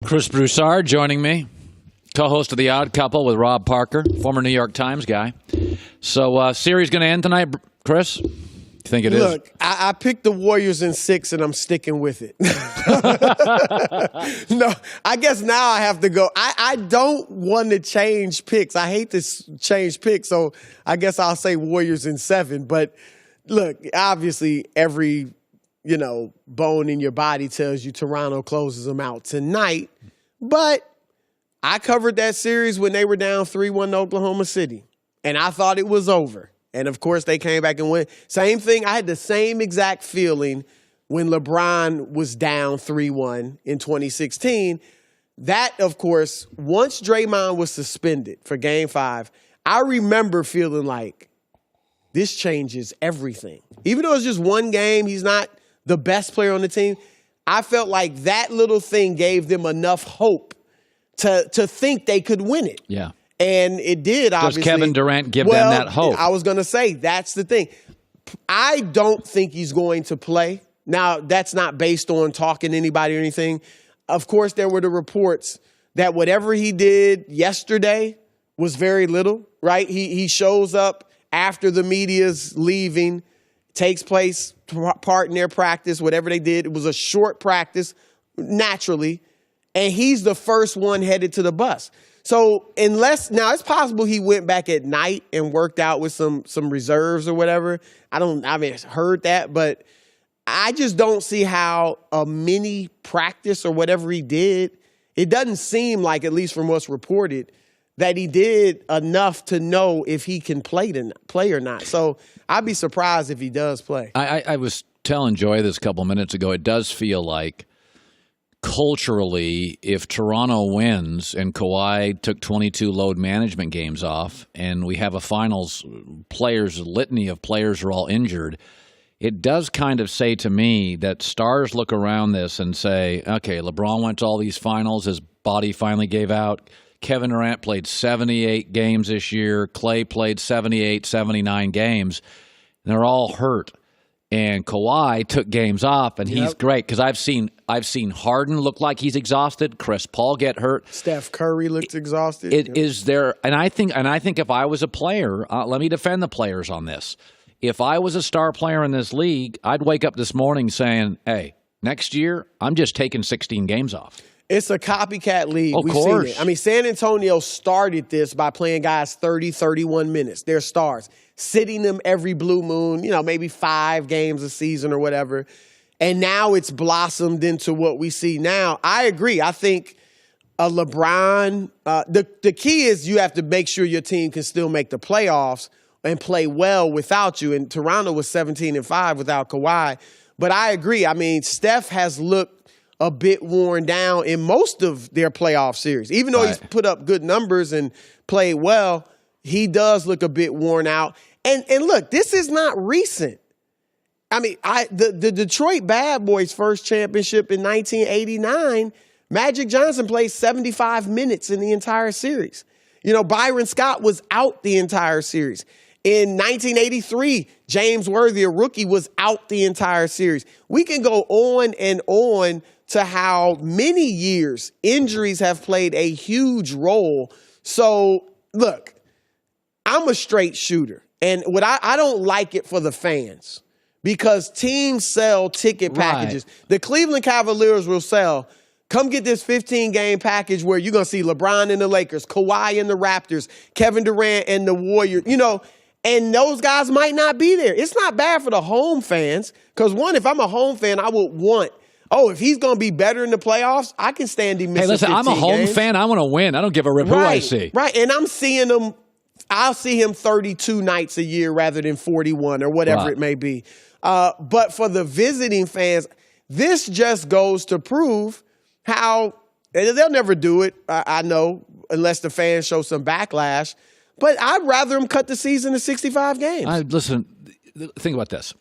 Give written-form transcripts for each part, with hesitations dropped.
Chris Broussard joining me, co-host of The Odd Couple with Rob Parker, former New York Times guy. So, series going to end tonight, Chris? You think it is? Look, I picked the Warriors in 6, and I'm sticking with it. No, I guess now I have to go. I don't want to change picks. I hate to change picks, so I guess I'll say Warriors in 7. But look, obviously every bone in your body tells you Toronto closes them out tonight. But I covered that series when they were down 3-1 to Oklahoma City, and I thought it was over. And, of course, they came back and won. Same thing. I had the same exact feeling when LeBron was down 3-1 in 2016. That, of course, once Draymond was suspended for Game 5, I remember feeling like this changes everything. Even though it's just one game, he's not the best player on the team. I felt like that little thing gave them enough hope to think they could win it. Yeah. And it did, obviously. Does Kevin Durant give them that hope? I was going to say, that's the thing. I don't think he's going to play. Now, that's not based on talking to anybody or anything. Of course, there were the reports that whatever he did yesterday was very little, right? He shows up after the media's leaving, takes part in their practice, whatever they did. It was a short practice, naturally, and he's the first one headed to the bus. So now it's possible he went back at night and worked out with some reserves or whatever. I haven't heard that, but I just don't see how a mini practice or whatever he did, it doesn't seem like, at least from what's reported, that he did enough to know if he can play or not. So I'd be surprised if he does play. I was telling Joy this a couple minutes ago, it does feel like culturally, if Toronto wins and Kawhi took 22 load management games off and we have a finals litany of players are all injured, it does kind of say to me that stars look around this and say, okay, LeBron went to all these finals, his body finally gave out. Kevin Durant played 78 games this year. Clay played 78, 79 games. And they're all hurt. And Kawhi took games off, and he's great because I've seen Harden look like he's exhausted. Chris Paul get hurt. Steph Curry looks exhausted. Is there, and I think if I was a player, let me defend the players on this. If I was a star player in this league, I'd wake up this morning saying, "Hey, next year I'm just taking 16 games off." It's a copycat league. Of course. Seen it. I mean, San Antonio started this by playing guys 30, 31 minutes. They're stars. Sitting them every blue moon, maybe 5 games a season or whatever. And now it's blossomed into what we see now. I agree. I think a LeBron, the key is you have to make sure your team can still make the playoffs and play well without you. And Toronto was 17-5 without Kawhi. But I agree. I mean, Steph has looked a bit worn down in most of their playoff series. Even though he's put up good numbers and played well, he does look a bit worn out. And look, this is not recent. I mean, the Detroit Bad Boys' first championship in 1989, Magic Johnson played 75 minutes in the entire series. Byron Scott was out the entire series. In 1983, James Worthy, a rookie, was out the entire series. We can go on and on to how many years injuries have played a huge role. So, look, I'm a straight shooter. And I don't like it for the fans because teams sell ticket packages. Right. The Cleveland Cavaliers will sell, come get this 15-game package where you're going to see LeBron and the Lakers, Kawhi and the Raptors, Kevin Durant and the Warriors, and those guys might not be there. It's not bad for the home fans because, one, if I'm a home fan, I would want, if he's going to be better in the playoffs, I can stand him missing 15 I'm a home games. fan. I want to win. I don't give a rip who I see. Right, and I'm seeing him. I'll see him 32 nights a year rather than 41 or whatever it may be. But for the visiting fans, this just goes to prove how they'll never do it, I know, unless the fans show some backlash. But I'd rather them cut the season to 65 games. Listen, think about this.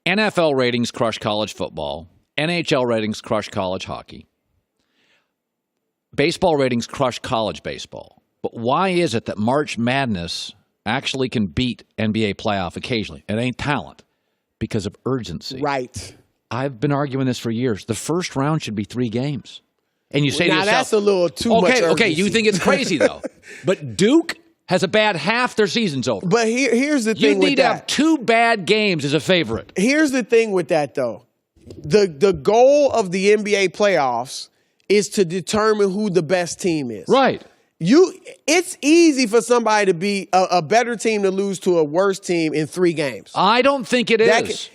NFL ratings crush college football. NHL ratings crush college hockey. Baseball ratings crush college baseball. But why is it that March Madness actually can beat NBA playoff occasionally? It ain't talent. Because of urgency. Right. I've been arguing this for years. The first round should be 3 games. and you say to Now yourself, that's a little too much okay, urgency. you think it's crazy though. But Duke has a bad half, their season's over. But here's the You thing need with to that. have 2 bad games as a favorite. Here's the thing with that, though. The goal of the NBA playoffs is to determine who the best team is. Right. It's easy for somebody to be a better team to lose to a worse team in 3 games. I don't think it is.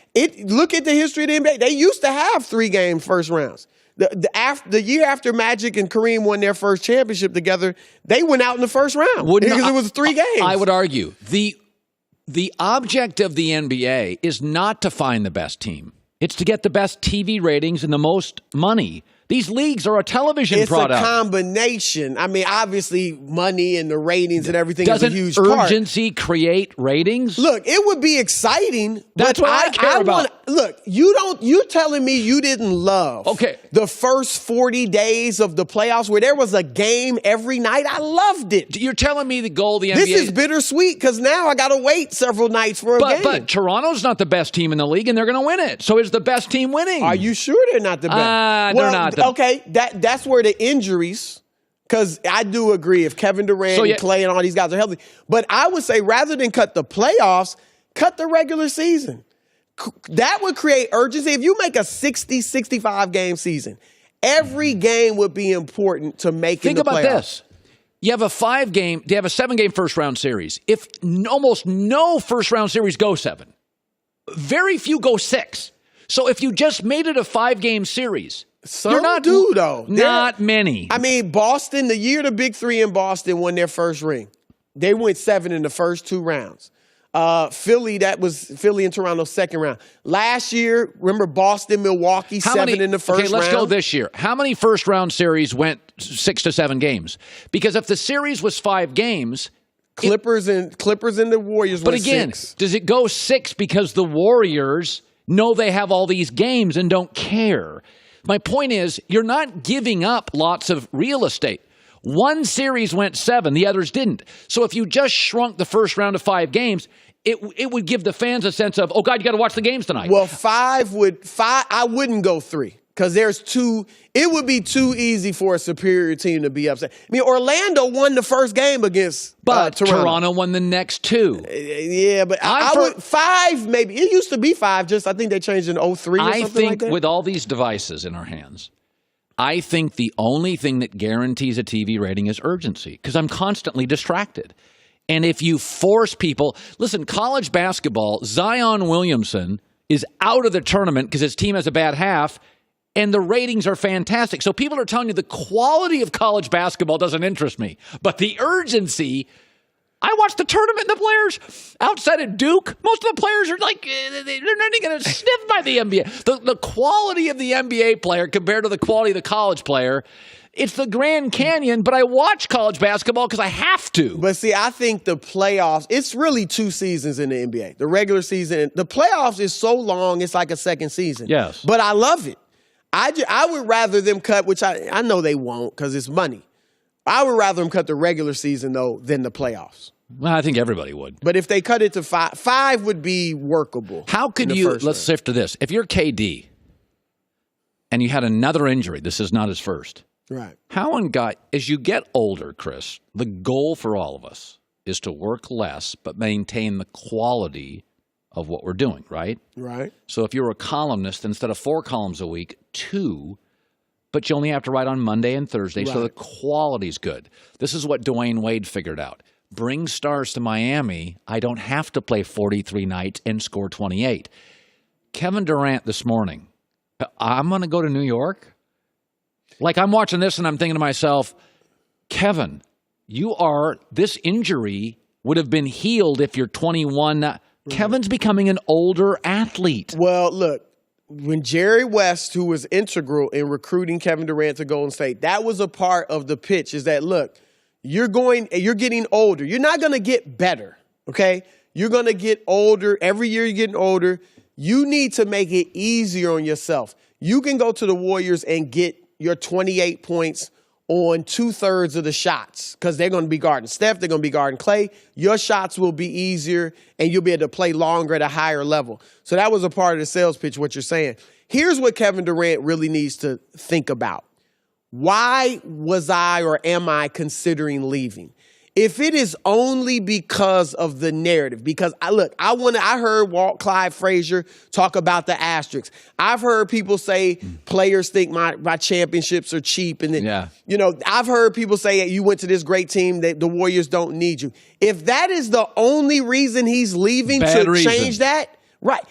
Look at the history of the NBA. They used to have 3-game first rounds. The year after Magic and Kareem won their first championship together, they went out in the first round because it was 3 games. I would argue the object of the NBA is not to find the best team. It's to get the best TV ratings and the most money. These leagues are a television product. It's a combination. I mean, obviously, money and the ratings and everything Doesn't is a huge part. urgency create ratings? Look, it would be exciting. That's but what I care about. Look, you're telling me you didn't love the first 40 days of the playoffs where there was a game every night? I loved it. You're telling me the goal of the NBA... This is bittersweet because now I got to wait several nights for a game. But Toronto's not the best team in the league, and they're going to win it. So is the best team winning? Are you sure they're not the best? They're not. Okay, that's where the injuries... Because I do agree if Kevin Durant and Clay and all these guys are healthy. But I would say rather than cut the playoffs, cut the regular season. That would create urgency. If you make a 60, 65-game season, every game would be important to making the playoffs. Think about this. You have a 7-game first-round series. If almost no first-round series go 7, very few go 6. So if you just made it a 5-game series... though. Not many. I mean, Boston, the year the Big Three in Boston won their first ring, they went 7 in the first 2 rounds. Philly, that was Philly and Toronto's second round. Last year, remember Boston, Milwaukee, 7 in the first round. Okay, let's go this year. How many first-round series went 6 to 7 games? Because if the series was 5 games... Clippers and the Warriors went 6. But again, does it go 6 because the Warriors know they have all these games and don't care? My point is, you're not giving up lots of real estate. One series went 7, the others didn't. So if you just shrunk the first round to 5 games, it would give the fans a sense of, oh, God, you got to watch the games tonight. Well, 5, I wouldn't go 3 because there's 2. It would be too easy for a superior team to be upset. I mean, Orlando won the first game against Toronto won the next 2. Yeah, but I would 5 maybe. It used to be 5. I think they changed in 03 or something like that. I think with all these devices in our hands, I think the only thing that guarantees a TV rating is urgency because I'm constantly distracted. And if you force people, listen, college basketball, Zion Williamson is out of the tournament because his team has a bad half, and the ratings are fantastic. So people are telling you the quality of college basketball doesn't interest me, but the urgency. I watched the tournament and the players outside of Duke. Most of the players are like, they're not even going to sniff by the NBA. The quality of the NBA player compared to the quality of the college player, it's the Grand Canyon, but I watch college basketball because I have to. But see, I think the playoffs, it's really 2 seasons in the NBA. The regular season, the playoffs is so long, it's like a second season. Yes. But I love it. I would rather them cut, which I know they won't because it's money. I would rather them cut the regular season, though, than the playoffs. Well, I think everybody would. But if they cut it to 5 would be workable. How could you, let's sift to this. If you're KD and you had another injury, this is not his first. Right. As you get older, Chris, the goal for all of us is to work less but maintain the quality of what we're doing, right? Right. So if you're a columnist, instead of 4 columns a week, 2, but you only have to write on Monday and Thursday, so the quality's good. This is what Dwayne Wade figured out. Bring stars to Miami, I don't have to play 43 nights and score 28. Kevin Durant this morning, I'm going to go to New York? Like, I'm watching this and I'm thinking to myself, Kevin, this injury would have been healed if you're 21. Kevin's becoming an older athlete. Well, look, when Jerry West, who was integral in recruiting Kevin Durant to Golden State, that was a part of the pitch is that, look, you're getting older. You're not going to get better, okay? You're going to get older. Every year you're getting older. You need to make it easier on yourself. You can go to the Warriors and get your 28 points on 2/3 of the shots because they're going to be guarding Steph. They're going to be guarding Clay. Your shots will be easier, and you'll be able to play longer at a higher level. So that was a part of the sales pitch, what you're saying. Here's what Kevin Durant really needs to think about. why was I or am I considering leaving? If it is only because of the narrative, because I heard Clyde Frazier talk about the asterisks. I've heard people say players think my championships are cheap. And then, I've heard people say you went to this great team, that the Warriors don't need you. If that is the only reason he's leaving change that, right.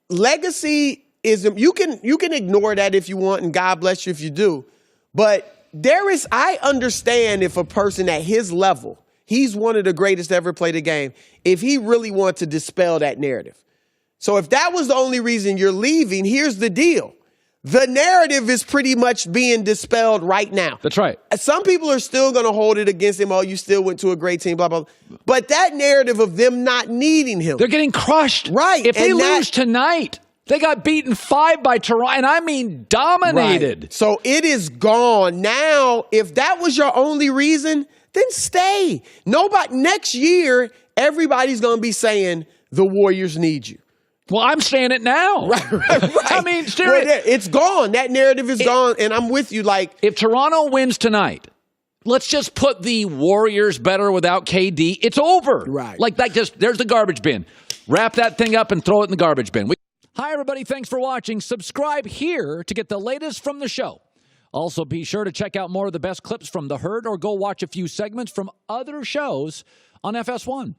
Legacy is, you can ignore that if you want, and God bless you if you do. But I understand if a person at his level, he's one of the greatest to ever play the game, if he really wants to dispel that narrative. So if that was the only reason you're leaving, here's the deal. The narrative is pretty much being dispelled right now. That's right. Some people are still going to hold it against him. Oh, you still went to a great team, blah, blah, blah. But that narrative of them not needing him. They're getting crushed. Right. If they lose tonight, they got beaten 5 by Toronto, and I mean dominated. Right. So it is gone. Now, if that was your only reason, then stay. Next year, everybody's going to be saying the Warriors need you. Well, I'm saying it now. Right. I mean, seriously. It's gone. That narrative is gone, and I'm with you. If Toronto wins tonight, let's just put the Warriors better without KD. It's over. Right. There's the garbage bin. Wrap that thing up and throw it in the garbage bin. Hi, everybody. Thanks for watching. Subscribe here to get the latest from the show. Also, be sure to check out more of the best clips from The Herd or go watch a few segments from other shows on FS1.